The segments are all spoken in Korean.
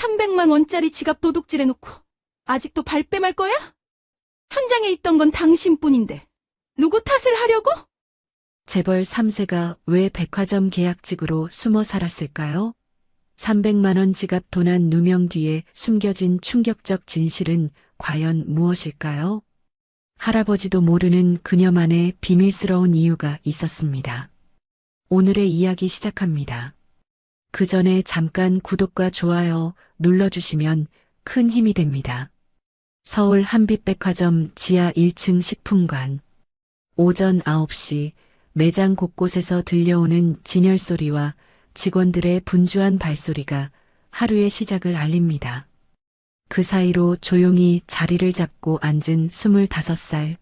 300만 원짜리 지갑 도둑질해놓고 아직도 발뺌할 거야? 현장에 있던 건 당신뿐인데 누구 탓을 하려고? 재벌 3세가 왜 백화점 계약직으로 숨어 살았을까요? 300만 원 지갑 도난 누명 뒤에 숨겨진 충격적 진실은 과연 무엇일까요? 할아버지도 모르는 그녀만의 비밀스러운 이유가 있었습니다. 오늘의 이야기 시작합니다. 그 전에 잠깐 구독과 좋아요 눌러주시면 큰 힘이 됩니다. 서울 한빛백화점 지하 1층 식품관. 오전 9시 매장 곳곳에서 들려오는 진열 소리와 직원들의 분주한 발소리가 하루의 시작을 알립니다. 그 사이로 조용히 자리를 잡고 앉은 25살.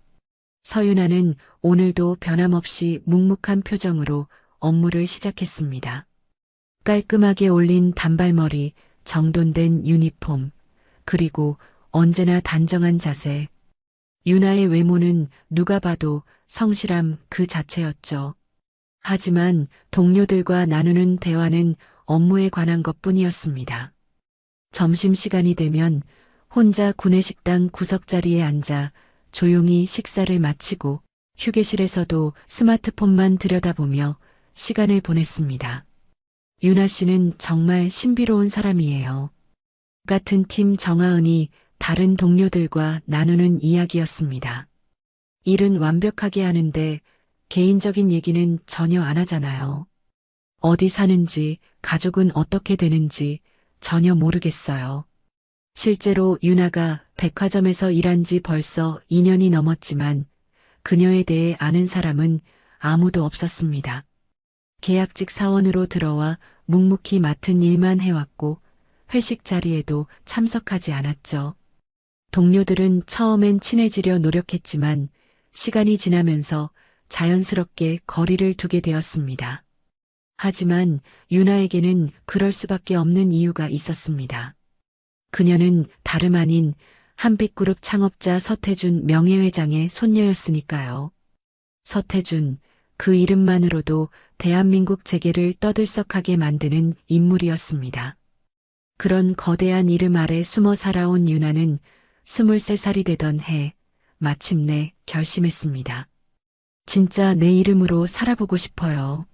서윤아는 오늘도 변함없이 묵묵한 표정으로 업무를 시작했습니다. 깔끔하게 올린 단발머리, 정돈된 유니폼, 그리고 언제나 단정한 자세. 윤아의 외모는 누가 봐도 성실함 그 자체였죠. 하지만 동료들과 나누는 대화는 업무에 관한 것뿐이었습니다. 점심시간이 되면 혼자 구내식당 구석자리에 앉아 조용히 식사를 마치고 휴게실에서도 스마트폰만 들여다보며 시간을 보냈습니다. 윤아 씨는 정말 신비로운 사람이에요. 같은 팀 정하은이 다른 동료들과 나누는 이야기였습니다. 일은 완벽하게 하는데 개인적인 얘기는 전혀 안 하잖아요. 어디 사는지, 가족은 어떻게 되는지 전혀 모르겠어요. 실제로 윤아가 백화점에서 일한 지 벌써 2년이 넘었지만 그녀에 대해 아는 사람은 아무도 없었습니다. 계약직 사원으로 들어와 묵묵히 맡은 일만 해왔고 회식 자리에도 참석하지 않았죠. 동료들은 처음엔 친해지려 노력했지만 시간이 지나면서 자연스럽게 거리를 두게 되었습니다. 하지만 윤아에게는 그럴 수밖에 없는 이유가 있었습니다. 그녀는 다름 아닌 한빛그룹 창업자 서태준 명예회장의 손녀였으니까요. 서태준, 그 이름만으로도 대한민국 재계를 떠들썩하게 만드는 인물이었습니다. 그런 거대한 이름 아래 숨어 살아온 윤아는 23살이 되던 해 마침내 결심했습니다. 진짜 내 이름으로 살아보고 싶어요.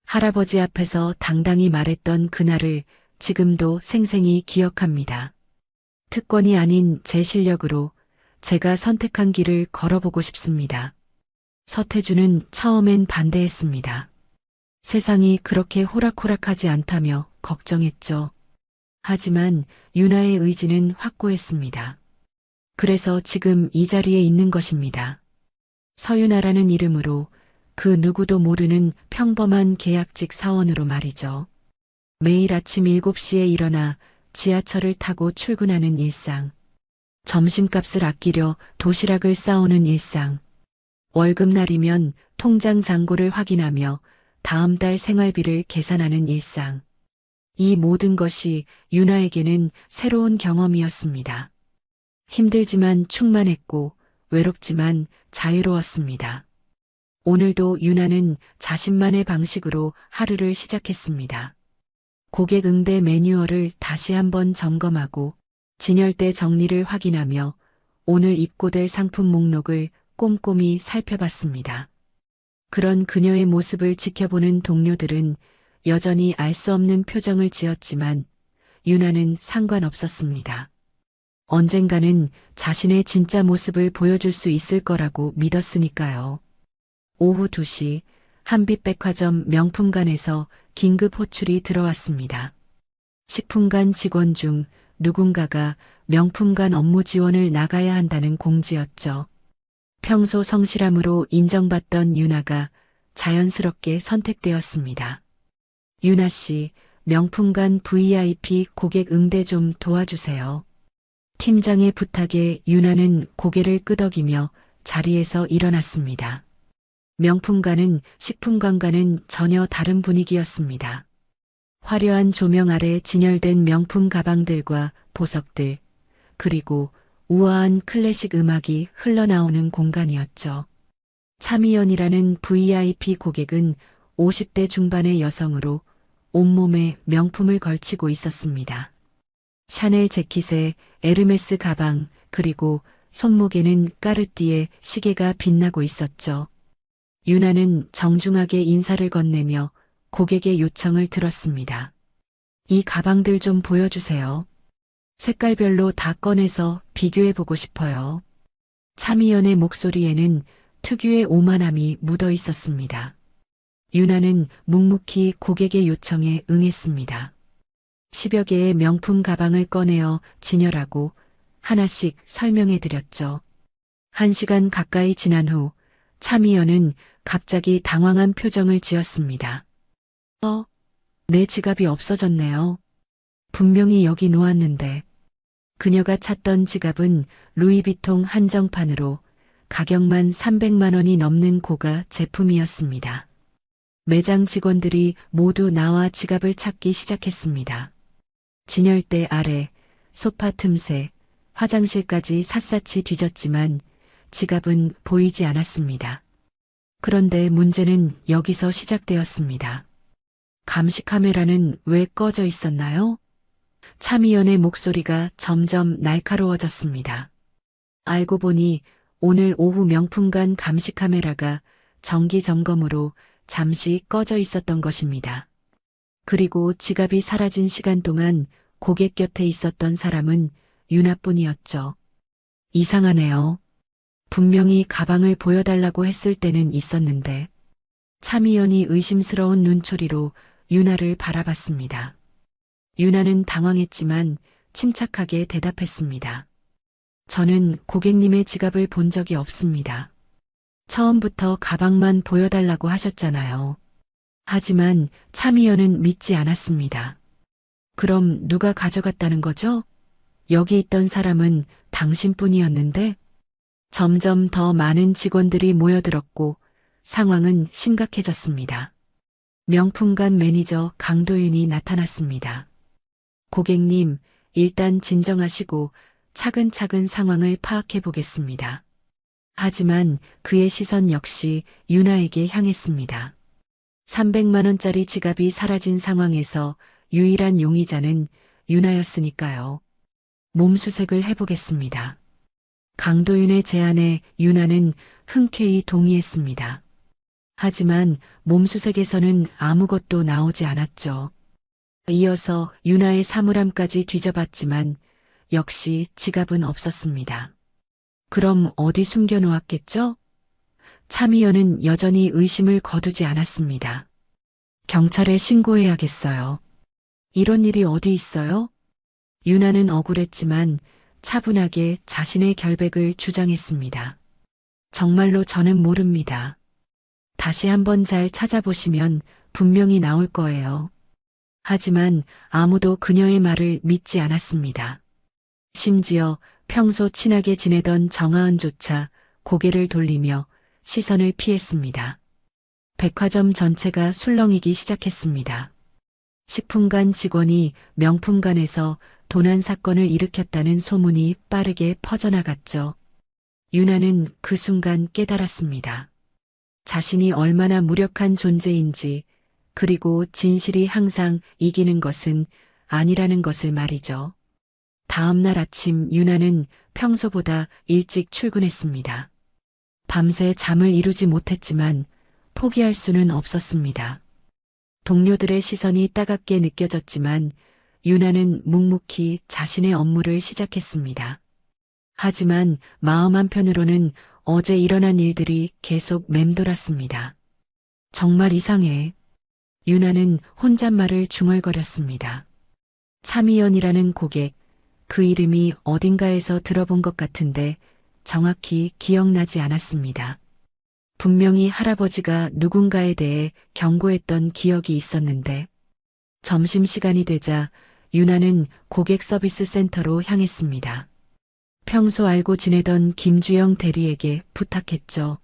할아버지 앞에서 당당히 말했던 그날을 지금도 생생히 기억합니다. 특권이 아닌 제 실력으로 제가 선택한 길을 걸어보고 싶습니다. 서태준은 처음엔 반대했습니다. 세상이 그렇게 호락호락하지 않다며 걱정했죠. 하지만 윤아의 의지는 확고했습니다. 그래서 지금 이 자리에 있는 것입니다. 서윤아라는 이름으로 그 누구도 모르는 평범한 계약직 사원으로 말이죠. 매일 아침 7시에 일어나 지하철을 타고 출근하는 일상. 점심값을 아끼려 도시락을 싸오는 일상. 월급날이면 통장 잔고를 확인하며 다음 달 생활비를 계산하는 일상. 이 모든 것이 윤아에게는 새로운 경험이었습니다. 힘들지만 충만했고 외롭지만 자유로웠습니다. 오늘도 윤아는 자신만의 방식으로 하루를 시작했습니다. 고객 응대 매뉴얼을 다시 한번 점검하고 진열대 정리를 확인하며 오늘 입고될 상품 목록을 꼼꼼히 살펴봤습니다. 그런 그녀의 모습을 지켜보는 동료들은 여전히 알 수 없는 표정을 지었지만 윤아는 상관없었습니다. 언젠가는 자신의 진짜 모습을 보여줄 수 있을 거라고 믿었으니까요. 오후 2시 한빛백화점 명품관에서 긴급 호출이 들어왔습니다. 식품관 직원 중 누군가가 명품관 업무 지원을 나가야 한다는 공지였죠. 평소 성실함으로 인정받던 윤아가 자연스럽게 선택되었습니다. 윤아 씨, 명품관 VIP 고객 응대 좀 도와주세요. 팀장의 부탁에 윤아는 고개를 끄덕이며 자리에서 일어났습니다. 명품관은 식품관과는 전혀 다른 분위기였습니다. 화려한 조명 아래 진열된 명품 가방들과 보석들, 그리고 우아한 클래식 음악이 흘러나오는 공간이었죠. 차미연이라는 VIP 고객은 50대 중반의 여성으로 온몸에 명품을 걸치고 있었습니다. 샤넬 재킷에 에르메스 가방, 그리고 손목에는 까르띠에 시계가 빛나고 있었죠. 유나는 정중하게 인사를 건네며 고객의 요청을 들었습니다. 이 가방들 좀 보여주세요. 색깔별로 다 꺼내서 비교해보고 싶어요. 차미연의 목소리에는 특유의 오만함이 묻어 있었습니다. 유나는 묵묵히 고객의 요청에 응했습니다. 10여 개의 명품 가방을 꺼내어 진열하고 하나씩 설명해 드렸죠. 1시간 가까이 지난 후 차미연은 갑자기 당황한 표정을 지었습니다. 내 지갑이 없어졌네요. 분명히 여기 놓았는데. 그녀가 찾던 지갑은 루이비통 한정판으로 가격만 300만 원이 넘는 고가 제품이었습니다. 매장 직원들이 모두 나와 지갑을 찾기 시작했습니다. 진열대 아래, 소파 틈새, 화장실까지 샅샅이 뒤졌지만 지갑은 보이지 않았습니다. 그런데 문제는 여기서 시작되었습니다. 감시 카메라는 왜 꺼져 있었나요? 차미연의 목소리가 점점 날카로워졌습니다. 알고 보니 오늘 오후 명품관 감시 카메라가 정기 점검으로 잠시 꺼져 있었던 것입니다. 그리고 지갑이 사라진 시간 동안 고객 곁에 있었던 사람은 유나뿐이었죠. 이상하네요. 분명히 가방을 보여달라고 했을 때는 있었는데. 차미연이 의심스러운 눈초리로 유나를 바라봤습니다. 유나는 당황했지만 침착하게 대답했습니다. 저는 고객님의 지갑을 본 적이 없습니다. 처음부터 가방만 보여달라고 하셨잖아요. 하지만 차미연은 믿지 않았습니다. 그럼 누가 가져갔다는 거죠? 여기 있던 사람은 당신뿐이었는데? 점점 더 많은 직원들이 모여들었고 상황은 심각해졌습니다. 명품관 매니저 강도윤이 나타났습니다. 고객님, 일단 진정하시고 차근차근 상황을 파악해 보겠습니다. 하지만 그의 시선 역시 유나에게 향했습니다. 300만 원짜리 지갑이 사라진 상황에서 유일한 용의자는 유나였으니까요. 몸수색을 해보겠습니다. 강도윤의 제안에 유나는 흔쾌히 동의했습니다. 하지만 몸수색에서는 아무것도 나오지 않았죠. 이어서 유나의 사물함까지 뒤져봤지만 역시 지갑은 없었습니다. 그럼 어디 숨겨놓았겠죠? 차미연은 여전히 의심을 거두지 않았습니다. 경찰에 신고해야겠어요. 이런 일이 어디 있어요? 유나는 억울했지만 차분하게 자신의 결백을 주장했습니다. 정말로 저는 모릅니다. 다시 한번 잘 찾아보시면 분명히 나올 거예요. 하지만 아무도 그녀의 말을 믿지 않았습니다. 심지어 평소 친하게 지내던 정하은조차 고개를 돌리며 시선을 피했습니다. 백화점 전체가 술렁이기 시작했습니다. 식품관 직원이 명품관에서 도난 사건을 일으켰다는 소문이 빠르게 퍼져나갔죠. 유나는 그 순간 깨달았습니다. 자신이 얼마나 무력한 존재인지, 그리고 진실이 항상 이기는 것은 아니라는 것을 말이죠. 다음 날 아침 유나는 평소보다 일찍 출근했습니다. 밤새 잠을 이루지 못했지만 포기할 수는 없었습니다. 동료들의 시선이 따갑게 느껴졌지만 유나는 묵묵히 자신의 업무를 시작했습니다. 하지만 마음 한편으로는 어제 일어난 일들이 계속 맴돌았습니다. 정말 이상해. 유나는 혼잣말을 중얼거렸습니다. 차미연이라는 고객, 그 이름이 어딘가에서 들어본 것 같은데 정확히 기억나지 않았습니다. 분명히 할아버지가 누군가에 대해 경고했던 기억이 있었는데 점심시간이 되자 유나는 고객 서비스 센터로 향했습니다. 평소 알고 지내던 김주영 대리에게 부탁했죠.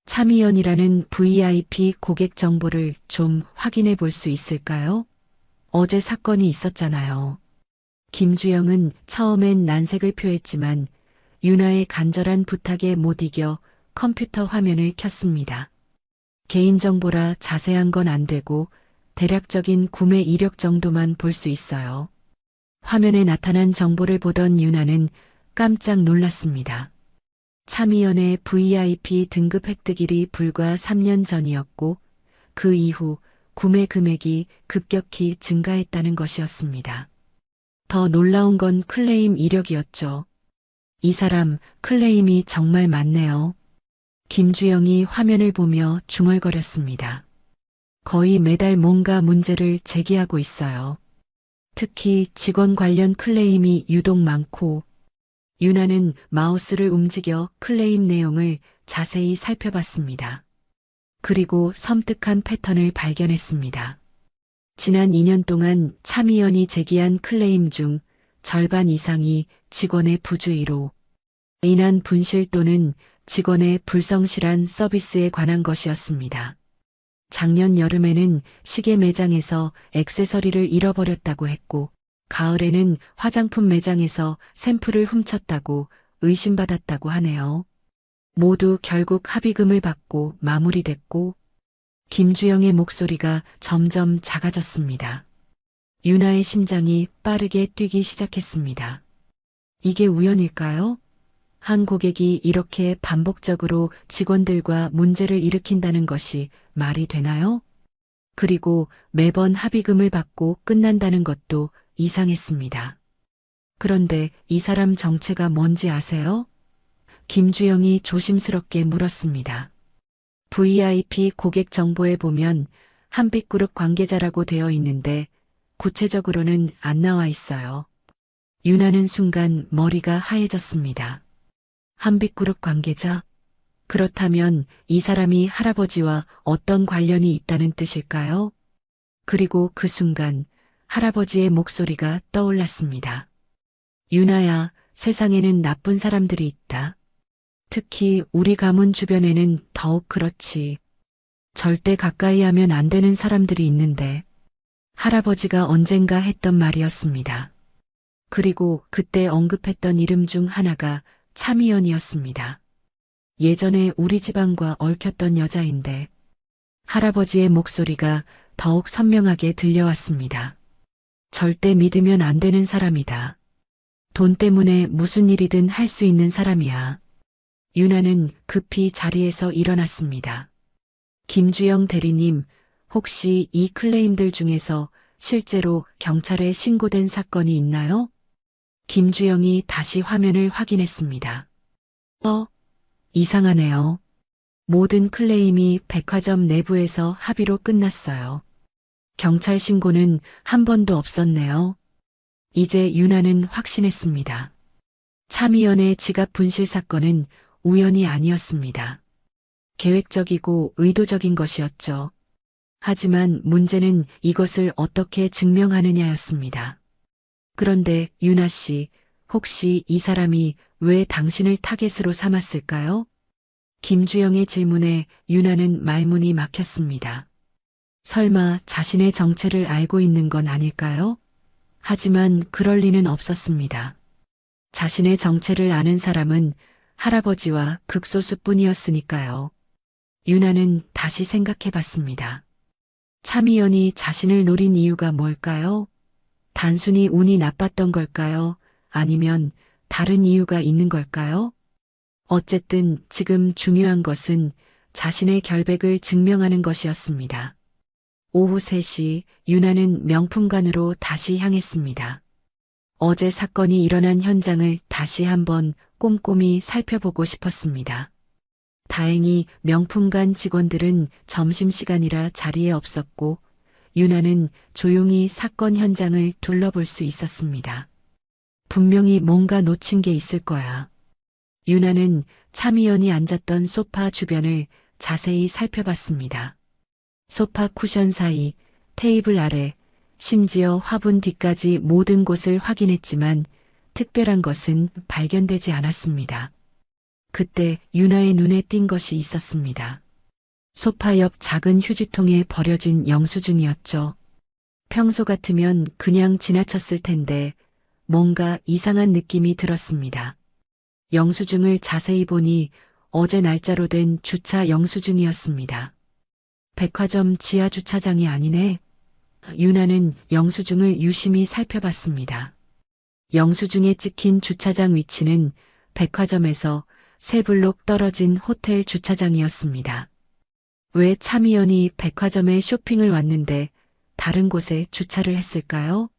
차미연이라는 VIP 고객 정보를 좀 확인해 볼 수 있을까요? 어제 사건이 있었잖아요. 김주영은 처음엔 난색을 표했지만 유나의 간절한 부탁에 못 이겨 컴퓨터 화면을 켰습니다. 개인정보라 자세한 건 안 되고 대략적인 구매 이력 정도만 볼 수 있어요. 화면에 나타난 정보를 보던 유나는 깜짝 놀랐습니다. 참의연의 VIP 등급 획득일이 불과 3년 전이었고 그 이후 구매 금액이 급격히 증가했다는 것이었습니다. 더 놀라운 건 클레임 이력이었죠. 이 사람 클레임이 정말 많네요. 김주영이 화면을 보며 중얼거렸습니다. 거의 매달 뭔가 문제를 제기하고 있어요. 특히 직원 관련 클레임이 유독 많고 유나는 마우스를 움직여 클레임 내용을 자세히 살펴봤습니다. 그리고 섬뜩한 패턴을 발견했습니다. 지난 2년 동안 참의원이 제기한 클레임 중 절반 이상이 직원의 부주의로 인한 분실 또는 직원의 불성실한 서비스에 관한 것이었습니다. 작년 여름에는 시계 매장에서 액세서리를 잃어버렸다고 했고, 가을에는 화장품 매장에서 샘플을 훔쳤다고 의심받았다고 하네요. 모두 결국 합의금을 받고 마무리됐고, 김주영의 목소리가 점점 작아졌습니다. 유나의 심장이 빠르게 뛰기 시작했습니다. 이게 우연일까요? 한 고객이 이렇게 반복적으로 직원들과 문제를 일으킨다는 것이 말이 되나요? 그리고 매번 합의금을 받고 끝난다는 것도 이상했습니다. 그런데 이 사람 정체가 뭔지 아세요? 김주영이 조심스럽게 물었습니다. VIP 고객 정보에 보면 한빛그룹 관계자라고 되어 있는데 구체적으로는 안 나와 있어요. 유나는 순간 머리가 하얘졌습니다. 한빛그룹 관계자? 그렇다면 이 사람이 할아버지와 어떤 관련이 있다는 뜻일까요? 그리고 그 순간 할아버지의 목소리가 떠올랐습니다. 유나야, 세상에는 나쁜 사람들이 있다. 특히 우리 가문 주변에는 더욱 그렇지. 절대 가까이 하면 안 되는 사람들이 있는데 할아버지가 언젠가 했던 말이었습니다. 그리고 그때 언급했던 이름 중 하나가 참의연이었습니다. 예전에 우리 집안과 얽혔던 여자인데 할아버지의 목소리가 더욱 선명하게 들려왔습니다. 절대 믿으면 안 되는 사람이다. 돈 때문에 무슨 일이든 할 수 있는 사람이야. 유나는 급히 자리에서 일어났습니다. 김주영 대리님, 혹시 이 클레임들 중에서 실제로 경찰에 신고된 사건이 있나요? 김주영이 다시 화면을 확인했습니다. 이상하네요. 모든 클레임이 백화점 내부에서 합의로 끝났어요. 경찰 신고는 한 번도 없었네요. 이제 유나는 확신했습니다. 참의연의 지갑 분실 사건은 우연이 아니었습니다. 계획적이고 의도적인 것이었죠. 하지만 문제는 이것을 어떻게 증명하느냐였습니다. 그런데 유나 씨, 혹시 이 사람이 왜 당신을 타겟으로 삼았을까요? 김주영의 질문에 유나는 말문이 막혔습니다. 설마 자신의 정체를 알고 있는 건 아닐까요? 하지만 그럴 리는 없었습니다. 자신의 정체를 아는 사람은 할아버지와 극소수뿐이었으니까요. 유나는 다시 생각해 봤습니다. 참의연이 자신을 노린 이유가 뭘까요? 단순히 운이 나빴던 걸까요? 아니면 다른 이유가 있는 걸까요? 어쨌든 지금 중요한 것은 자신의 결백을 증명하는 것이었습니다. 오후 3시 유나는 명품관으로 다시 향했습니다. 어제 사건이 일어난 현장을 다시 한번 꼼꼼히 살펴보고 싶었습니다. 다행히 명품관 직원들은 점심시간이라 자리에 없었고 유나는 조용히 사건 현장을 둘러볼 수 있었습니다. 분명히 뭔가 놓친 게 있을 거야. 유나는 참의연이 앉았던 소파 주변을 자세히 살펴봤습니다. 소파 쿠션 사이, 테이블 아래, 심지어 화분 뒤까지 모든 곳을 확인했지만 특별한 것은 발견되지 않았습니다. 그때 유나의 눈에 띈 것이 있었습니다. 소파 옆 작은 휴지통에 버려진 영수증이었죠. 평소 같으면 그냥 지나쳤을 텐데 뭔가 이상한 느낌이 들었습니다. 영수증을 자세히 보니 어제 날짜로 된 주차 영수증이었습니다. 백화점 지하 주차장이 아니네. 유나는 영수증을 유심히 살펴봤습니다. 영수증에 찍힌 주차장 위치는 백화점에서 3블록 떨어진 호텔 주차장이었습니다. 왜 차미연이 백화점에 쇼핑을 왔는데 다른 곳에 주차를 했을까요?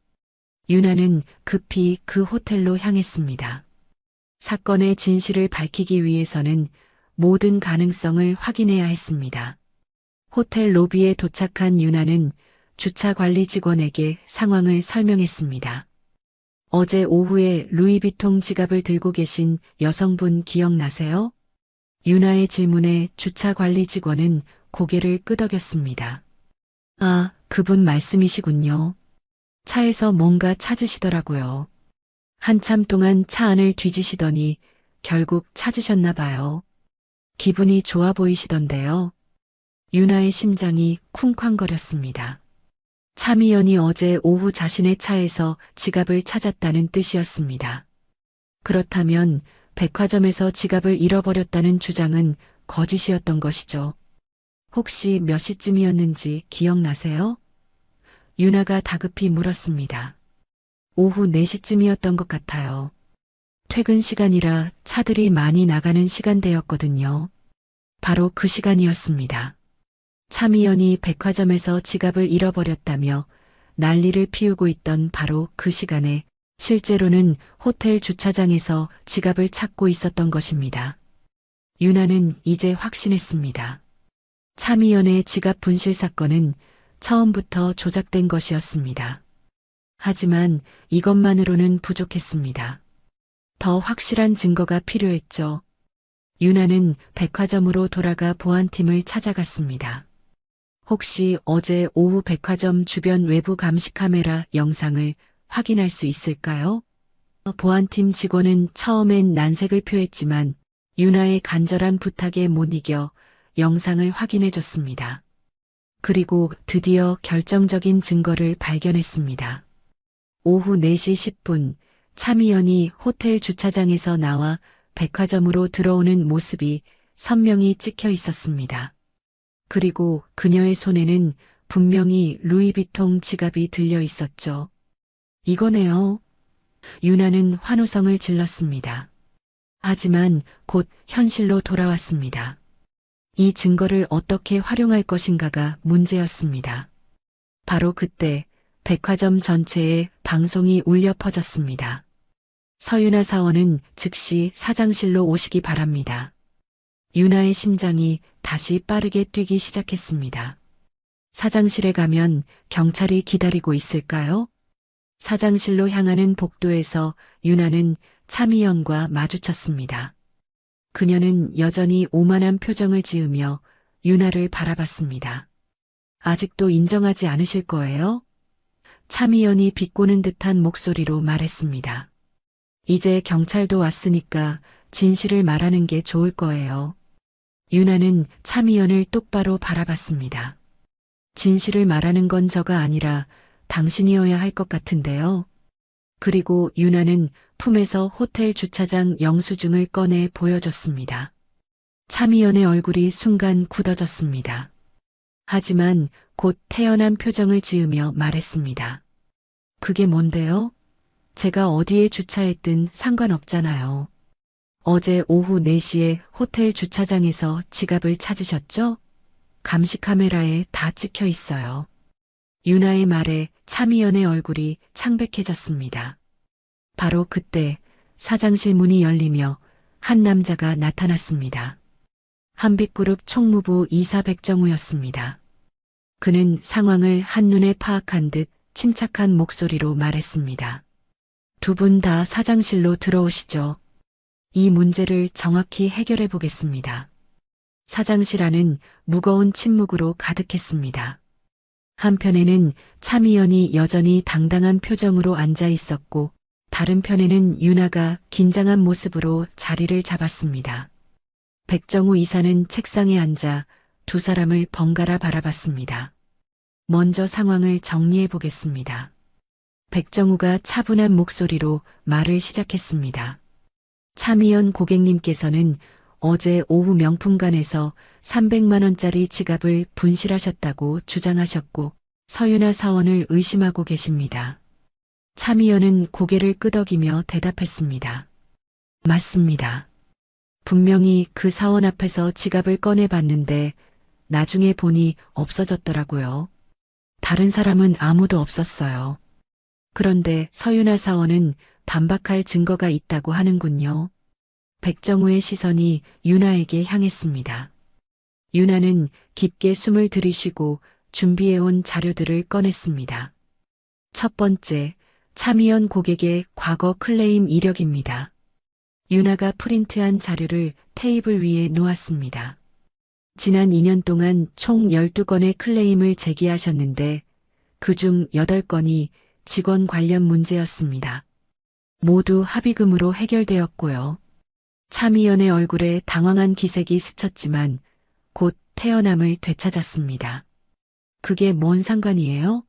유나는 급히 그 호텔로 향했습니다. 사건의 진실을 밝히기 위해서는 모든 가능성을 확인해야 했습니다. 호텔 로비에 도착한 유나는 주차 관리 직원에게 상황을 설명했습니다. 어제 오후에 루이비통 지갑을 들고 계신 여성분 기억나세요? 유나의 질문에 주차 관리 직원은 고개를 끄덕였습니다. 아, 그분 말씀이시군요. 차에서 뭔가 찾으시더라고요. 한참 동안 차 안을 뒤지시더니 결국 찾으셨나 봐요. 기분이 좋아 보이시던데요. 유나의 심장이 쿵쾅거렸습니다. 차미연이 어제 오후 자신의 차에서 지갑을 찾았다는 뜻이었습니다. 그렇다면 백화점에서 지갑을 잃어버렸다는 주장은 거짓이었던 것이죠. 혹시 몇 시쯤이었는지 기억나세요? 유나가 다급히 물었습니다. 오후 4시쯤이었던 것 같아요. 퇴근 시간이라 차들이 많이 나가는 시간대였거든요. 바로 그 시간이었습니다. 차미연이 백화점에서 지갑을 잃어버렸다며 난리를 피우고 있던 바로 그 시간에 실제로는 호텔 주차장에서 지갑을 찾고 있었던 것입니다. 유나는 이제 확신했습니다. 차미연의 지갑 분실 사건은 처음부터 조작된 것이었습니다. 하지만 이것만으로는 부족했습니다. 더 확실한 증거가 필요했죠. 유나는 백화점으로 돌아가 보안팀을 찾아갔습니다. 혹시 어제 오후 백화점 주변 외부 감시 카메라 영상을 확인할 수 있을까요? 보안팀 직원은 처음엔 난색을 표했지만 유나의 간절한 부탁에 못 이겨 영상을 확인해 줬습니다. 그리고 드디어 결정적인 증거를 발견했습니다. 오후 4시 10분 차미연이 호텔 주차장에서 나와 백화점으로 들어오는 모습이 선명히 찍혀 있었습니다. 그리고 그녀의 손에는 분명히 루이비통 지갑이 들려 있었죠. 이거네요. 유나는 환호성을 질렀습니다. 하지만 곧 현실로 돌아왔습니다. 이 증거를 어떻게 활용할 것인가가 문제였습니다. 바로 그때 백화점 전체에 방송이 울려 퍼졌습니다. 서유나 사원은 즉시 사장실로 오시기 바랍니다. 유나의 심장이 다시 빠르게 뛰기 시작했습니다. 사장실에 가면 경찰이 기다리고 있을까요? 사장실로 향하는 복도에서 유나는 차미연과 마주쳤습니다. 그녀는 여전히 오만한 표정을 지으며 유나를 바라봤습니다. 아직도 인정하지 않으실 거예요? 차미연이 비꼬는 듯한 목소리로 말했습니다. 이제 경찰도 왔으니까 진실을 말하는 게 좋을 거예요. 유나는 차미연을 똑바로 바라봤습니다. 진실을 말하는 건 저가 아니라 당신이어야 할 것 같은데요. 그리고 유나는 품에서 호텔 주차장 영수증을 꺼내 보여줬습니다. 차미연의 얼굴이 순간 굳어졌습니다. 하지만 곧 태연한 표정을 지으며 말했습니다. 그게 뭔데요? 제가 어디에 주차했든 상관없잖아요. 어제 오후 4시에 호텔 주차장에서 지갑을 찾으셨죠? 감시 카메라에 다 찍혀 있어요. 유나의 말에 차미연의 얼굴이 창백해졌습니다. 바로 그때 사장실 문이 열리며 한 남자가 나타났습니다. 한빛그룹 총무부 이사 백정우였습니다. 그는 상황을 한눈에 파악한 듯 침착한 목소리로 말했습니다. 두 분 다 사장실로 들어오시죠. 이 문제를 정확히 해결해 보겠습니다. 사장실 안은 무거운 침묵으로 가득했습니다. 한편에는 차미연이 여전히 당당한 표정으로 앉아 있었고 다른 편에는 유나가 긴장한 모습으로 자리를 잡았습니다. 백정우 이사는 책상에 앉아 두 사람을 번갈아 바라봤습니다. 먼저 상황을 정리해 보겠습니다. 백정우가 차분한 목소리로 말을 시작했습니다. 차미연 고객님께서는 어제 오후 명품관에서 300만 원짜리 지갑을 분실하셨다고 주장하셨고 서유나 사원을 의심하고 계십니다. 차미연은 고개를 끄덕이며 대답했습니다. 맞습니다. 분명히 그 사원 앞에서 지갑을 꺼내봤는데 나중에 보니 없어졌더라고요. 다른 사람은 아무도 없었어요. 그런데 서윤아 사원은 반박할 증거가 있다고 하는군요. 백정우의 시선이 윤아에게 향했습니다. 윤아는 깊게 숨을 들이쉬고 준비해온 자료들을 꺼냈습니다. 첫 번째, 차미연 고객의 과거 클레임 이력입니다. 윤아가 프린트한 자료를 테이블 위에 놓았습니다. 지난 2년 동안 총 12건의 클레임을 제기하셨는데 그중 8건이 직원 관련 문제였습니다. 모두 합의금으로 해결되었고요. 차미연의 얼굴에 당황한 기색이 스쳤지만 곧 태연함을 되찾았습니다. 그게 뭔 상관이에요?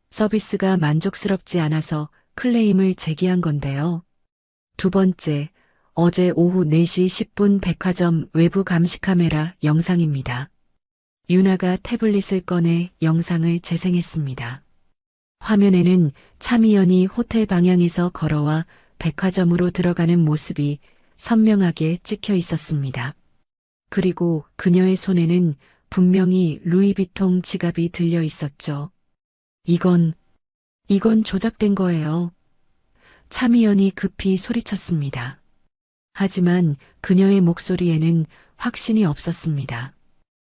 서비스가 만족스럽지 않아서 클레임을 제기한 건데요. 두 번째, 어제 오후 4시 10분 백화점 외부 감시 카메라 영상입니다. 윤아가 태블릿을 꺼내 영상을 재생했습니다. 화면에는 차미연이 호텔 방향에서 걸어와 백화점으로 들어가는 모습이 선명하게 찍혀 있었습니다. 그리고 그녀의 손에는 분명히 루이비통 지갑이 들려 있었죠. 이건 조작된 거예요. 차미연이 급히 소리쳤습니다. 하지만 그녀의 목소리에는 확신이 없었습니다.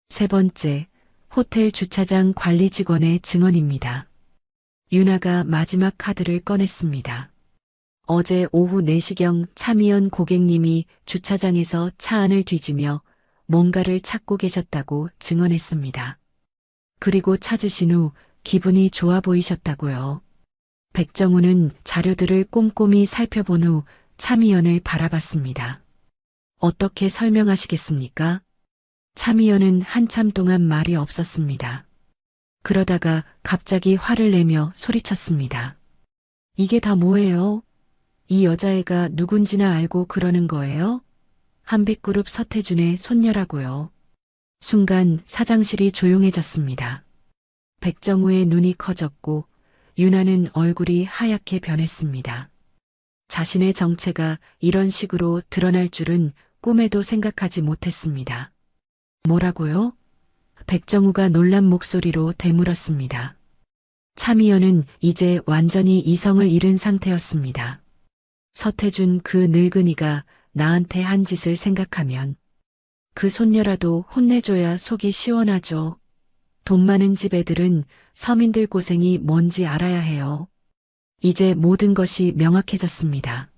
세 번째, 호텔 주차장 관리 직원의 증언입니다. 윤아가 마지막 카드를 꺼냈습니다. 어제 오후 4시경 차미연 고객님이 주차장에서 차 안을 뒤지며 뭔가를 찾고 계셨다고 증언했습니다. 그리고 찾으신 후 기분이 좋아 보이셨다고요. 백정우는 자료들을 꼼꼼히 살펴본 후 차미연을 바라봤습니다. 어떻게 설명하시겠습니까? 차미연은 한참 동안 말이 없었습니다. 그러다가 갑자기 화를 내며 소리쳤습니다. 이게 다 뭐예요? 이 여자애가 누군지나 알고 그러는 거예요? 한빛그룹 서태준의 손녀라고요. 순간 사장실이 조용해졌습니다. 백정우의 눈이 커졌고 윤아는 얼굴이 하얗게 변했습니다. 자신의 정체가 이런 식으로 드러날 줄은 꿈에도 생각하지 못했습니다. 뭐라고요? 백정우가 놀란 목소리로 되물었습니다. 차미연은 이제 완전히 이성을 잃은 상태였습니다. 서태준 그 늙은이가 나한테 한 짓을 생각하면 그 손녀라도 혼내줘야 속이 시원하죠. 돈 많은 집 애들은 서민들 고생이 뭔지 알아야 해요. 이제 모든 것이 명확해졌습니다.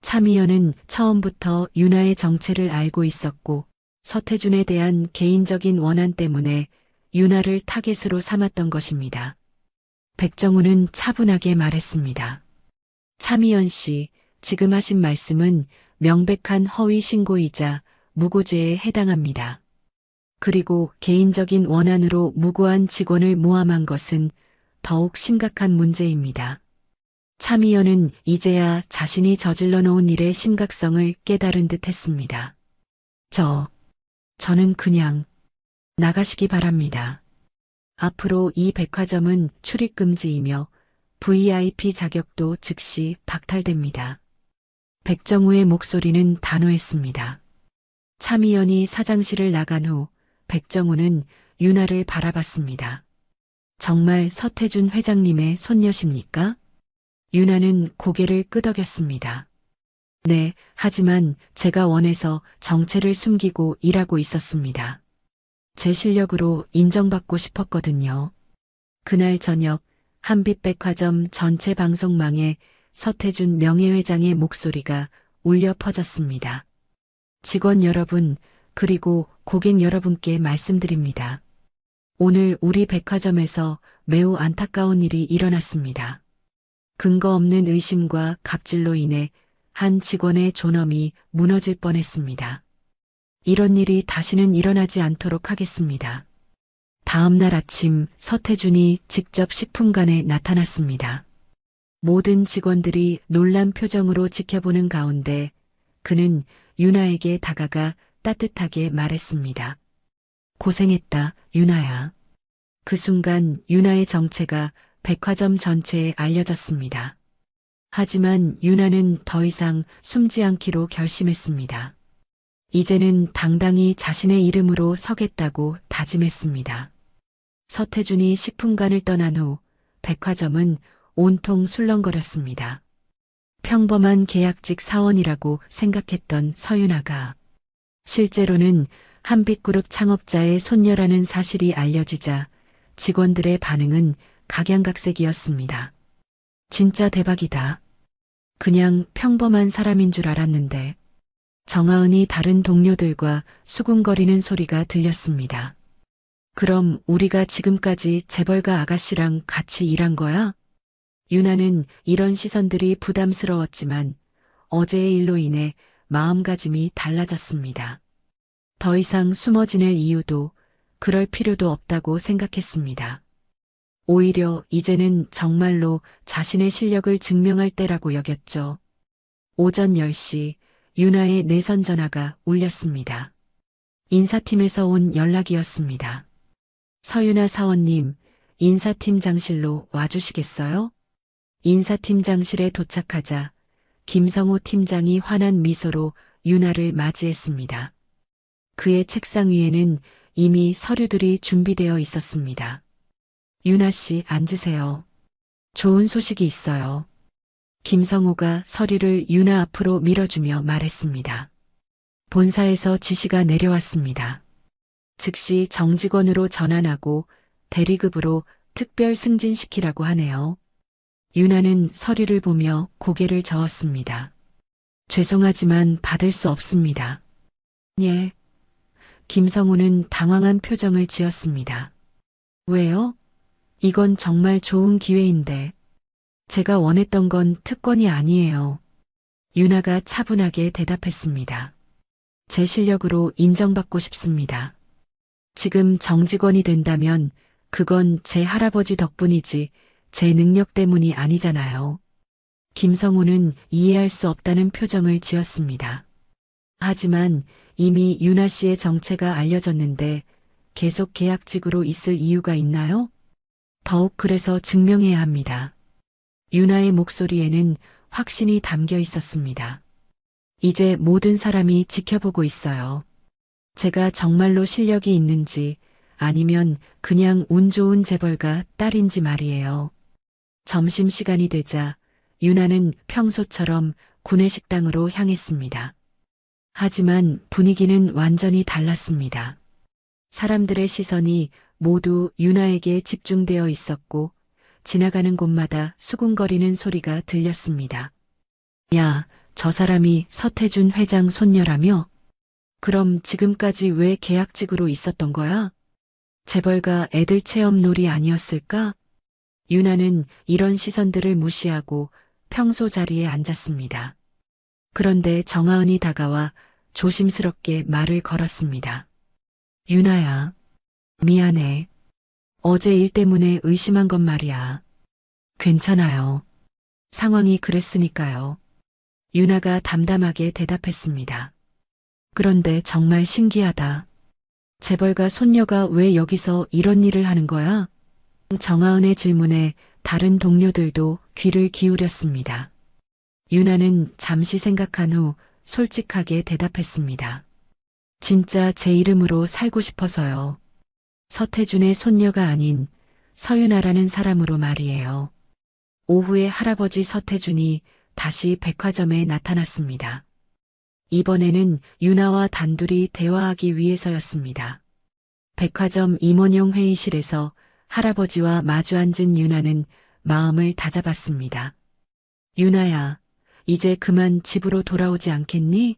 차미연은 처음부터 윤아의 정체를 알고 있었고 서태준에 대한 개인적인 원한 때문에 윤아를 타겟으로 삼았던 것입니다. 백정우는 차분하게 말했습니다. 차미연 씨, 지금 하신 말씀은 명백한 허위 신고이자 무고죄에 해당합니다. 그리고 개인적인 원한으로 무고한 직원을 모함한 것은 더욱 심각한 문제입니다. 차미연은 이제야 자신이 저질러 놓은 일의 심각성을 깨달은 듯 했습니다. 저는 그냥 나가시기 바랍니다. 앞으로 이 백화점은 출입금지이며 VIP 자격도 즉시 박탈됩니다. 백정우의 목소리는 단호했습니다. 차미연이 사장실을 나간 후 백정우는 윤아를 바라봤습니다. 정말 서태준 회장님의 손녀십니까? 윤아는 고개를 끄덕였습니다. 네, 하지만 제가 원해서 정체를 숨기고 일하고 있었습니다. 제 실력으로 인정받고 싶었거든요. 그날 저녁 한빛백화점 전체 방송망에 서태준 명예회장의 목소리가 울려 퍼졌습니다. 직원 여러분, 그리고 고객 여러분께 말씀드립니다. 오늘 우리 백화점에서 매우 안타까운 일이 일어났습니다. 근거 없는 의심과 갑질로 인해 한 직원의 존엄이 무너질 뻔했습니다. 이런 일이 다시는 일어나지 않도록 하겠습니다. 다음 날 아침 서태준이 직접 식품관에 나타났습니다. 모든 직원들이 놀란 표정으로 지켜보는 가운데 그는 윤아에게 다가가 따뜻하게 말했습니다. 고생했다, 윤아야. 그 순간 윤아의 정체가 백화점 전체에 알려졌습니다. 하지만 유나는 더 이상 숨지 않기로 결심했습니다. 이제는 당당히 자신의 이름으로 서겠다고 다짐했습니다. 서태준이 식품관을 떠난 후 백화점은 온통 술렁거렸습니다. 평범한 계약직 사원이라고 생각했던 서윤아가 실제로는 한빛그룹 창업자의 손녀라는 사실이 알려지자 직원들의 반응은 각양각색이었습니다. 진짜 대박이다. 그냥 평범한 사람인 줄 알았는데. 정하은이 다른 동료들과 수군거리는 소리가 들렸습니다. 그럼 우리가 지금까지 재벌가 아가씨랑 같이 일한 거야? 유나는 이런 시선들이 부담스러웠지만 어제의 일로 인해 마음가짐이 달라졌습니다. 더 이상 숨어 지낼 이유도 그럴 필요도 없다고 생각했습니다. 오히려 이제는 정말로 자신의 실력을 증명할 때라고 여겼죠. 오전 10시 유나의 내선 전화가 울렸습니다. 인사팀에서 온 연락이었습니다. 서윤아 사원님, 인사팀장실로 와주시겠어요? 인사팀장실에 도착하자 김성호 팀장이 환한 미소로 유나를 맞이했습니다. 그의 책상 위에는 이미 서류들이 준비되어 있었습니다. 유나 씨, 앉으세요. 좋은 소식이 있어요. 김성호가 서류를 유나 앞으로 밀어주며 말했습니다. 본사에서 지시가 내려왔습니다. 즉시 정직원으로 전환하고 대리급으로 특별 승진시키라고 하네요. 유나는 서류를 보며 고개를 저었습니다. 죄송하지만 받을 수 없습니다. 예. 김성호는 당황한 표정을 지었습니다. 왜요? 이건 정말 좋은 기회인데. 제가 원했던 건 특권이 아니에요. 유나가 차분하게 대답했습니다. 제 실력으로 인정받고 싶습니다. 지금 정직원이 된다면 그건 제 할아버지 덕분이지 제 능력 때문이 아니잖아요. 김성우는 이해할 수 없다는 표정을 지었습니다. 하지만 이미 유나 씨의 정체가 알려졌는데 계속 계약직으로 있을 이유가 있나요? 더욱 그래서 증명해야 합니다. 유나의 목소리에는 확신이 담겨 있었습니다. 이제 모든 사람이 지켜보고 있어요. 제가 정말로 실력이 있는지 아니면 그냥 운 좋은 재벌가 딸인지 말이에요. 점심시간이 되자 유나는 평소처럼 구내식당으로 향했습니다. 하지만 분위기는 완전히 달랐습니다. 사람들의 시선이 모두 유나에게 집중되어 있었고 지나가는 곳마다 수군거리는 소리가 들렸습니다. 야, 저 사람이 서태준 회장 손녀라며? 그럼 지금까지 왜 계약직으로 있었던 거야? 재벌가 애들 체험놀이 아니었을까? 유나는 이런 시선들을 무시하고 평소 자리에 앉았습니다. 그런데 정하은이 다가와 조심스럽게 말을 걸었습니다. 유나야, 미안해. 어제 일 때문에 의심한 건 말이야. 괜찮아요. 상황이 그랬으니까요. 유나가 담담하게 대답했습니다. 그런데 정말 신기하다. 재벌가 손녀가 왜 여기서 이런 일을 하는 거야? 정하은의 질문에 다른 동료들도 귀를 기울였습니다. 유나는 잠시 생각한 후 솔직하게 대답했습니다. 진짜 제 이름으로 살고 싶어서요. 서태준의 손녀가 아닌 서윤아라는 사람으로 말이에요. 오후에 할아버지 서태준이 다시 백화점에 나타났습니다. 이번에는 유나와 단둘이 대화하기 위해서였습니다. 백화점 임원용 회의실에서 할아버지와 마주 앉은 유나는 마음을 다잡았습니다. 유나야, 이제 그만 집으로 돌아오지 않겠니?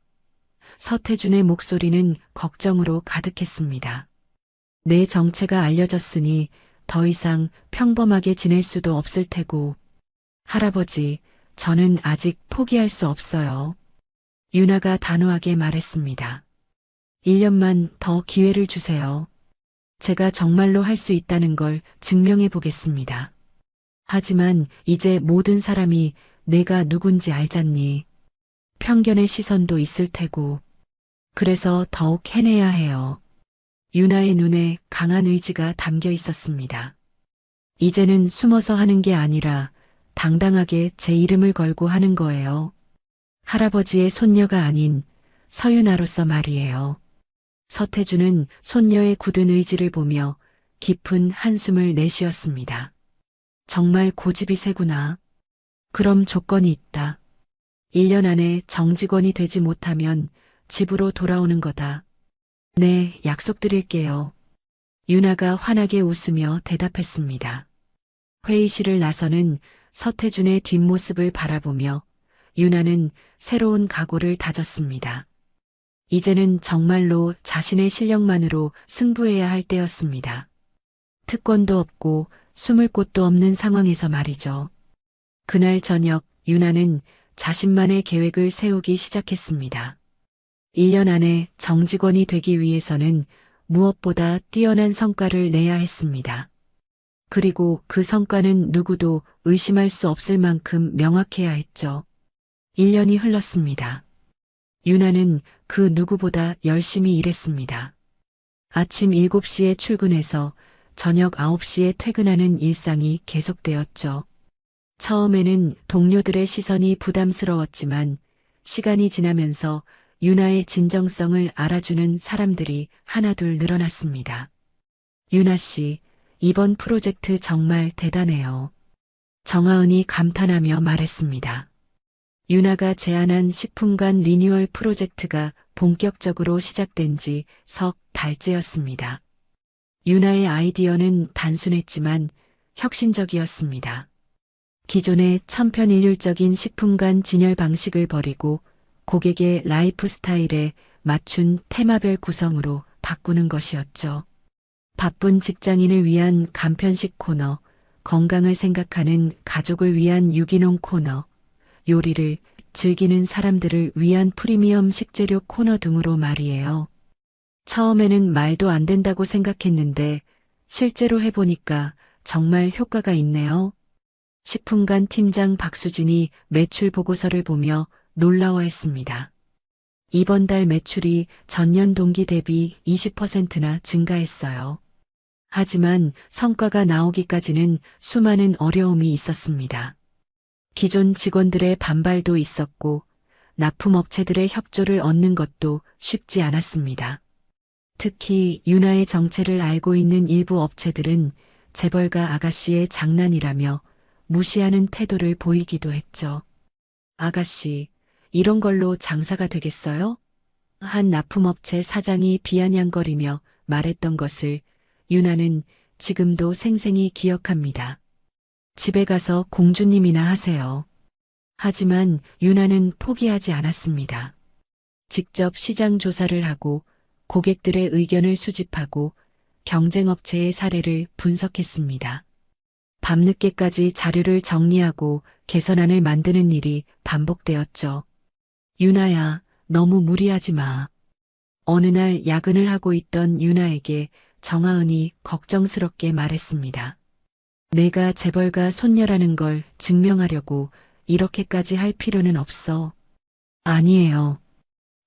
서태준의 목소리는 걱정으로 가득했습니다. 내 정체가 알려졌으니 더 이상 평범하게 지낼 수도 없을 테고. 할아버지, 저는 아직 포기할 수 없어요. 유나가 단호하게 말했습니다. 1년만 더 기회를 주세요. 제가 정말로 할 수 있다는 걸 증명해 보겠습니다. 하지만 이제 모든 사람이 내가 누군지 알잖니. 편견의 시선도 있을 테고. 그래서 더욱 해내야 해요. 유나의 눈에 강한 의지가 담겨 있었습니다. 이제는 숨어서 하는 게 아니라 당당하게 제 이름을 걸고 하는 거예요. 할아버지의 손녀가 아닌 서윤아로서 말이에요. 서태주는 손녀의 굳은 의지를 보며 깊은 한숨을 내쉬었습니다. 정말 고집이 세구나. 그럼 조건이 있다. 1년 안에 정직원이 되지 못하면 집으로 돌아오는 거다. 네, 약속드릴게요. 윤아가 환하게 웃으며 대답했습니다. 회의실을 나서는 서태준의 뒷모습을 바라보며 윤아는 새로운 각오를 다졌습니다. 이제는 정말로 자신의 실력만으로 승부해야 할 때였습니다. 특권도 없고 숨을 곳도 없는 상황에서 말이죠. 그날 저녁 윤아는 자신만의 계획을 세우기 시작했습니다. 1년 안에 정직원이 되기 위해서는 무엇보다 뛰어난 성과를 내야 했습니다. 그리고 그 성과는 누구도 의심할 수 없을 만큼 명확해야 했죠. 1년이 흘렀습니다. 윤아는 그 누구보다 열심히 일했습니다. 아침 7시에 출근해서 저녁 9시에 퇴근하는 일상이 계속되었죠. 처음에는 동료들의 시선이 부담스러웠지만 시간이 지나면서 윤아의 진정성을 알아주는 사람들이 하나둘 늘어났습니다. 윤아 씨, 이번 프로젝트 정말 대단해요. 정하은이 감탄하며 말했습니다. 윤아가 제안한 식품관 리뉴얼 프로젝트가 본격적으로 시작된 지 석 달째였습니다. 윤아의 아이디어는 단순했지만 혁신적이었습니다. 기존의 천편일률적인 식품관 진열 방식을 버리고 고객의 라이프 스타일에 맞춘 테마별 구성으로 바꾸는 것이었죠. 바쁜 직장인을 위한 간편식 코너, 건강을 생각하는 가족을 위한 유기농 코너, 요리를 즐기는 사람들을 위한 프리미엄 식재료 코너 등으로 말이에요. 처음에는 말도 안 된다고 생각했는데 실제로 해보니까 정말 효과가 있네요. 식품관 팀장 박수진이 매출 보고서를 보며 놀라워했습니다. 이번 달 매출이 전년 동기 대비 20%나 증가했어요. 하지만 성과가 나오기까지는 수많은 어려움이 있었습니다. 기존 직원들의 반발도 있었고 납품업체들의 협조를 얻는 것도 쉽지 않았습니다. 특히 윤아의 정체를 알고 있는 일부 업체들은 재벌가 아가씨의 장난이라며 무시하는 태도를 보이기도 했죠. 아가씨, 이런 걸로 장사가 되겠어요? 한 납품업체 사장이 비아냥거리며 말했던 것을 윤아는 지금도 생생히 기억합니다. 집에 가서 공주님이나 하세요. 하지만 윤아는 포기하지 않았습니다. 직접 시장 조사를 하고 고객들의 의견을 수집하고 경쟁업체의 사례를 분석했습니다. 밤늦게까지 자료를 정리하고 개선안을 만드는 일이 반복되었죠. 윤아야, 너무 무리하지 마. 어느 날 야근을 하고 있던 윤아에게 정하은이 걱정스럽게 말했습니다. 내가 재벌가 손녀라는 걸 증명하려고 이렇게까지 할 필요는 없어. 아니에요.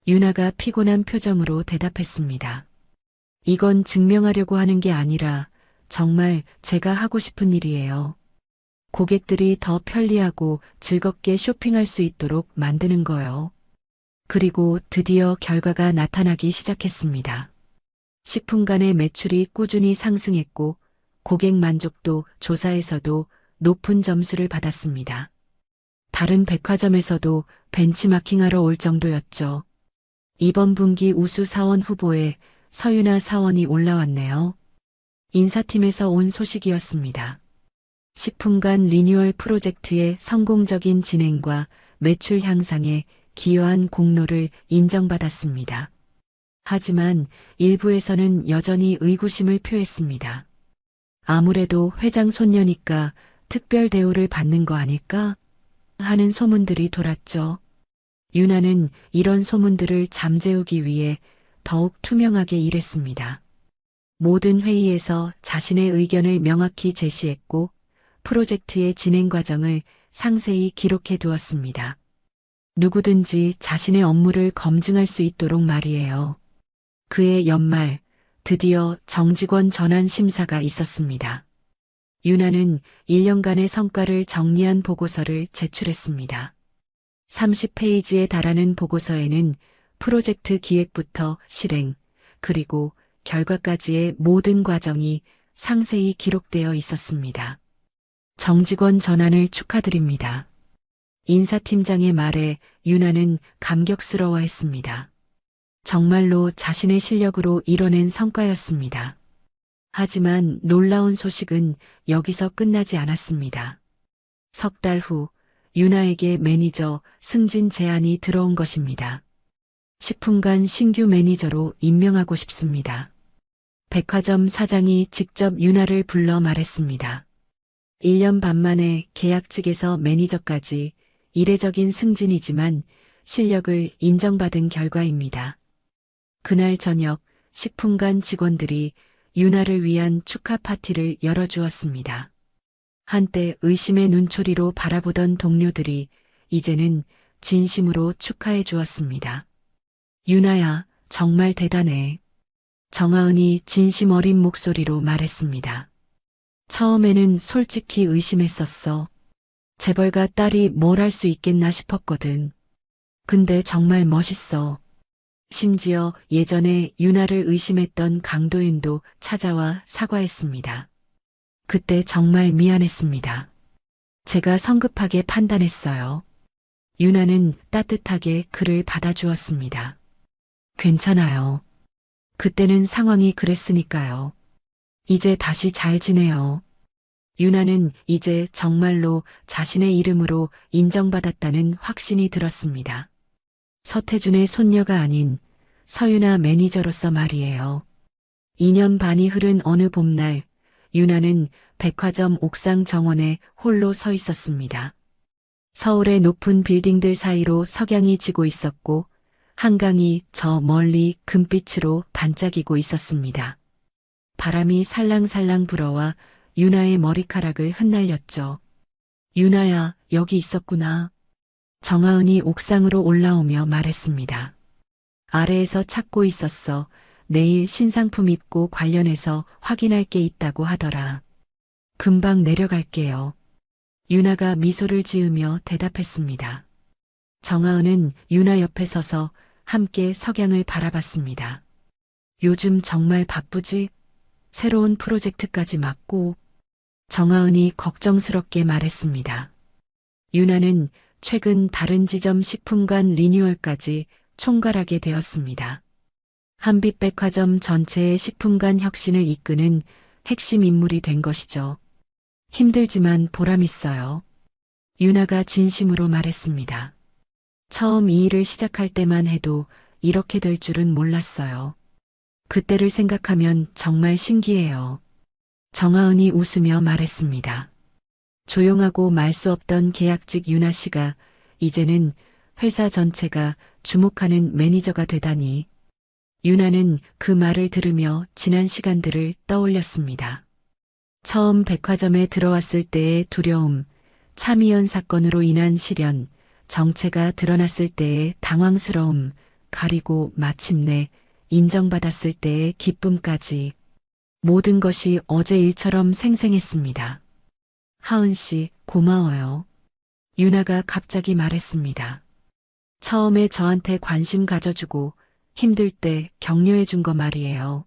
윤아가 피곤한 표정으로 대답했습니다. 이건 증명하려고 하는 게 아니라 정말 제가 하고 싶은 일이에요. 고객들이 더 편리하고 즐겁게 쇼핑할 수 있도록 만드는 거요. 그리고 드디어 결과가 나타나기 시작했습니다. 식품관의 매출이 꾸준히 상승했고 고객 만족도 조사에서도 높은 점수를 받았습니다. 다른 백화점에서도 벤치마킹하러 올 정도였죠. 이번 분기 우수 사원 후보에 서윤아 사원이 올라왔네요. 인사팀에서 온 소식이었습니다. 식품관 리뉴얼 프로젝트의 성공적인 진행과 매출 향상에 기여한 공로를 인정받았습니다. 하지만 일부에서는 여전히 의구심을 표했습니다. 아무래도 회장 손녀니까 특별 대우를 받는 거 아닐까? 하는 소문들이 돌았죠. 윤아는 이런 소문들을 잠재우기 위해 더욱 투명하게 일했습니다. 모든 회의에서 자신의 의견을 명확히 제시했고 프로젝트의 진행 과정을 상세히 기록해 두었습니다. 누구든지 자신의 업무를 검증할 수 있도록 말이에요. 그해 연말 드디어 정직원 전환 심사가 있었습니다. 유나는 1년간의 성과를 정리한 보고서를 제출했습니다. 30페이지에 달하는 보고서에는 프로젝트 기획부터 실행, 그리고 결과까지의 모든 과정이 상세히 기록되어 있었습니다. 정직원 전환을 축하드립니다. 인사팀장의 말에 유나는 감격스러워했습니다. 정말로 자신의 실력으로 이뤄낸 성과였습니다. 하지만 놀라운 소식은 여기서 끝나지 않았습니다. 석 달 후 유나에게 매니저 승진 제안이 들어온 것입니다. 10분간 신규 매니저로 임명하고 싶습니다. 백화점 사장이 직접 유나를 불러 말했습니다. 1년 반 만에 계약직에서 매니저까지 이례적인 승진이지만 실력을 인정받은 결과입니다. 그날 저녁 10분간 직원들이 유나를 위한 축하 파티를 열어주었습니다. 한때 의심의 눈초리로 바라보던 동료들이 이제는 진심으로 축하해 주었습니다. 유나야, 정말 대단해. 정하은이 진심 어린 목소리로 말했습니다. 처음에는 솔직히 의심했었어. 재벌가 딸이 뭘 할 수 있겠나 싶었거든. 근데 정말 멋있어. 심지어 예전에 유나를 의심했던 강도윤도 찾아와 사과했습니다. 그때 정말 미안했습니다. 제가 성급하게 판단했어요. 유나는 따뜻하게 그를 받아주었습니다. 괜찮아요. 그때는 상황이 그랬으니까요. 이제 다시 잘 지내요. 유나는 이제 정말로 자신의 이름으로 인정받았다는 확신이 들었습니다. 서태준의 손녀가 아닌 서유나 매니저로서 말이에요. 2년 반이 흐른 어느 봄날, 유나는 백화점 옥상 정원에 홀로 서 있었습니다. 서울의 높은 빌딩들 사이로 석양이 지고 있었고, 한강이 저 멀리 금빛으로 반짝이고 있었습니다. 바람이 살랑살랑 불어와 유나의 머리카락을 흩날렸죠. 유나야, 여기 있었구나. 정하은이 옥상으로 올라오며 말했습니다. 아래에서 찾고 있었어. 내일 신상품 입고 관련해서 확인할 게 있다고 하더라. 금방 내려갈게요. 유나가 미소를 지으며 대답했습니다. 정하은은 유나 옆에 서서 함께 석양을 바라봤습니다. 요즘 정말 바쁘지? 새로운 프로젝트까지 맡고. 정하은이 걱정스럽게 말했습니다. 유나는 최근 다른 지점 10분간 리뉴얼까지 총괄하게 되었습니다. 한빛백화점 전체의 10분간 혁신을 이끄는 핵심 인물이 된 것이죠. 힘들지만 보람있어요. 유나가 진심으로 말했습니다. 처음 이 일을 시작할 때만 해도 이렇게 될 줄은 몰랐어요. 그때를 생각하면 정말 신기해요. 정하은이 웃으며 말했습니다. 조용하고 말 수 없던 계약직 유나 씨가 이제는 회사 전체가 주목하는 매니저가 되다니. 유나는 그 말을 들으며 지난 시간들을 떠올렸습니다. 처음 백화점에 들어왔을 때의 두려움, 차미연 사건으로 인한 시련, 정체가 드러났을 때의 당황스러움, 그리고 마침내 인정받았을 때의 기쁨까지 모든 것이 어제 일처럼 생생했습니다. 하은 씨, 고마워요. 유나가 갑자기 말했습니다. 처음에 저한테 관심 가져주고 힘들 때 격려해 준 거 말이에요.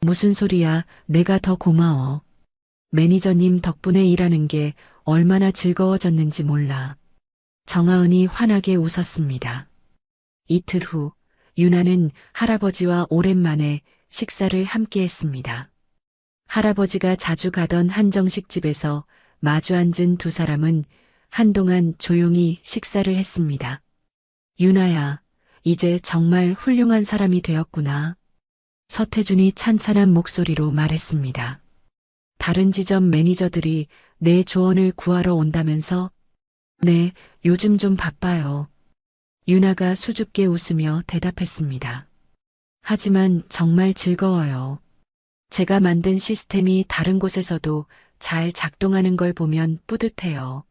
무슨 소리야, 내가 더 고마워. 매니저님 덕분에 일하는 게 얼마나 즐거워졌는지 몰라. 정하은이 환하게 웃었습니다. 이틀 후, 유나는 할아버지와 오랜만에 식사를 함께 했습니다. 할아버지가 자주 가던 한정식 집에서 마주 앉은 두 사람은 한동안 조용히 식사를 했습니다. 유나야, 이제 정말 훌륭한 사람이 되었구나. 서태준이 찬찬한 목소리로 말했습니다. 다른 지점 매니저들이 내 조언을 구하러 온다면서? 네, 요즘 좀 바빠요. 유나가 수줍게 웃으며 대답했습니다. 하지만 정말 즐거워요. 제가 만든 시스템이 다른 곳에서도 잘 작동하는 걸 보면 뿌듯해요.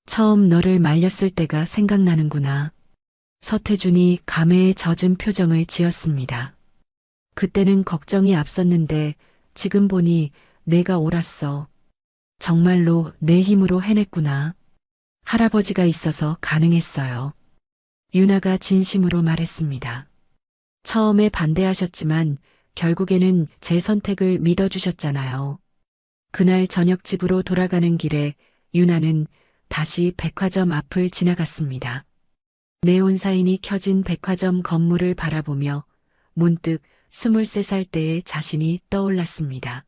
처음 너를 말렸을 때가 생각나는구나. 서태준이 감회에 젖은 표정을 지었습니다. 그때는 걱정이 앞섰는데 지금 보니 내가 옳았어. 정말로 내 힘으로 해냈구나. 할아버지가 있어서 가능했어요. 유나가 진심으로 말했습니다. 처음에 반대하셨지만 결국에는 제 선택을 믿어주셨잖아요. 그날 저녁 집으로 돌아가는 길에 유나는 다시 백화점 앞을 지나갔습니다. 네온사인이 켜진 백화점 건물을 바라보며 문득 23살 때의 자신이 떠올랐습니다.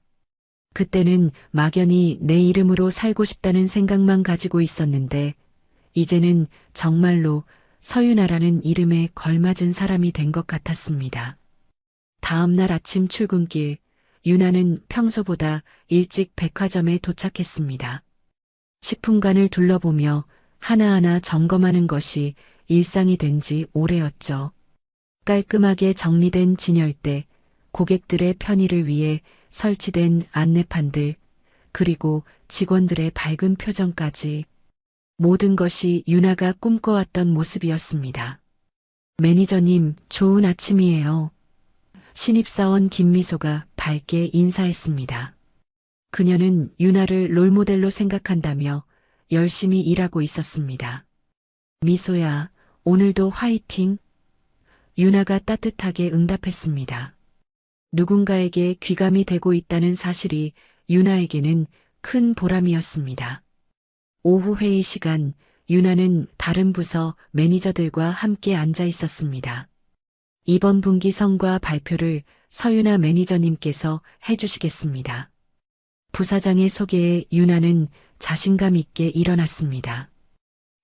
그때는 막연히 내 이름으로 살고 싶다는 생각만 가지고 있었는데 이제는 정말로 서유나라는 이름에 걸맞은 사람이 된 것 같았습니다. 다음 날 아침 출근길, 유나는 평소보다 일찍 백화점에 도착했습니다. 식품관을 둘러보며 하나하나 점검하는 것이 일상이 된 지 오래였죠. 깔끔하게 정리된 진열대, 고객들의 편의를 위해 설치된 안내판들, 그리고 직원들의 밝은 표정까지 모든 것이 유나가 꿈꿔왔던 모습이었습니다. 매니저님, 좋은 아침이에요. 신입사원 김미소가 밝게 인사했습니다. 그녀는 유나를 롤모델로 생각한다며 열심히 일하고 있었습니다. 미소야, 오늘도 화이팅! 유나가 따뜻하게 응답했습니다. 누군가에게 귀감이 되고 있다는 사실이 유나에게는 큰 보람이었습니다. 오후 회의 시간, 유나는 다른 부서 매니저들과 함께 앉아 있었습니다. 이번 분기 성과 발표를 서유나 매니저님께서 해주시겠습니다. 부사장의 소개에 유나는 자신감 있게 일어났습니다.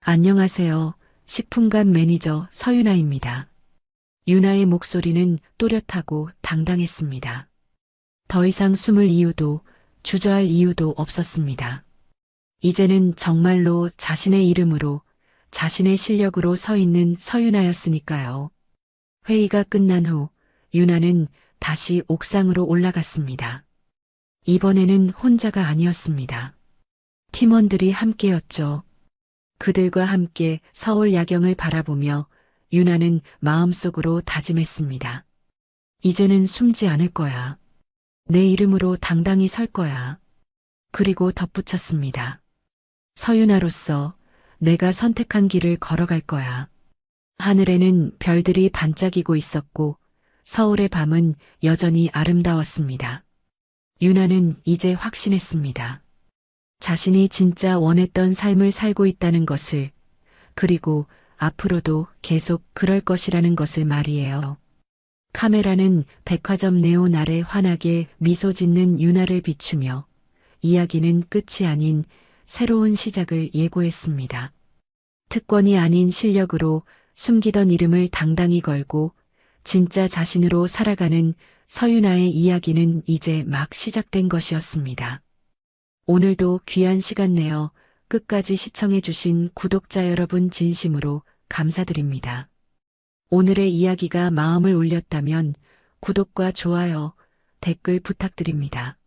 안녕하세요. 식품관 매니저 서유나입니다. 유나의 목소리는 또렷하고 당당했습니다. 더 이상 숨을 이유도 주저할 이유도 없었습니다. 이제는 정말로 자신의 이름으로 자신의 실력으로 서 있는 서유나였으니까요. 회의가 끝난 후 유나는 다시 옥상으로 올라갔습니다. 이번에는 혼자가 아니었습니다. 팀원들이 함께였죠. 그들과 함께 서울 야경을 바라보며 유나는 마음속으로 다짐했습니다. 이제는 숨지 않을 거야. 내 이름으로 당당히 설 거야. 그리고 덧붙였습니다. 서유나로서 내가 선택한 길을 걸어갈 거야. 하늘에는 별들이 반짝이고 있었고 서울의 밤은 여전히 아름다웠습니다. 유나는 이제 확신했습니다. 자신이 진짜 원했던 삶을 살고 있다는 것을, 그리고 앞으로도 계속 그럴 것이라는 것을 말이에요. 카메라는 백화점 네온 아래 환하게 미소 짓는 유나를 비추며 이야기는 끝이 아닌 새로운 시작을 예고했습니다. 특권이 아닌 실력으로 숨기던 이름을 당당히 걸고 진짜 자신으로 살아가는 서유나의 이야기는 이제 막 시작된 것이었습니다. 오늘도 귀한 시간 내어 끝까지 시청해주신 구독자 여러분 진심으로 감사드립니다. 오늘의 이야기가 마음을 울렸다면 구독과 좋아요, 댓글 부탁드립니다.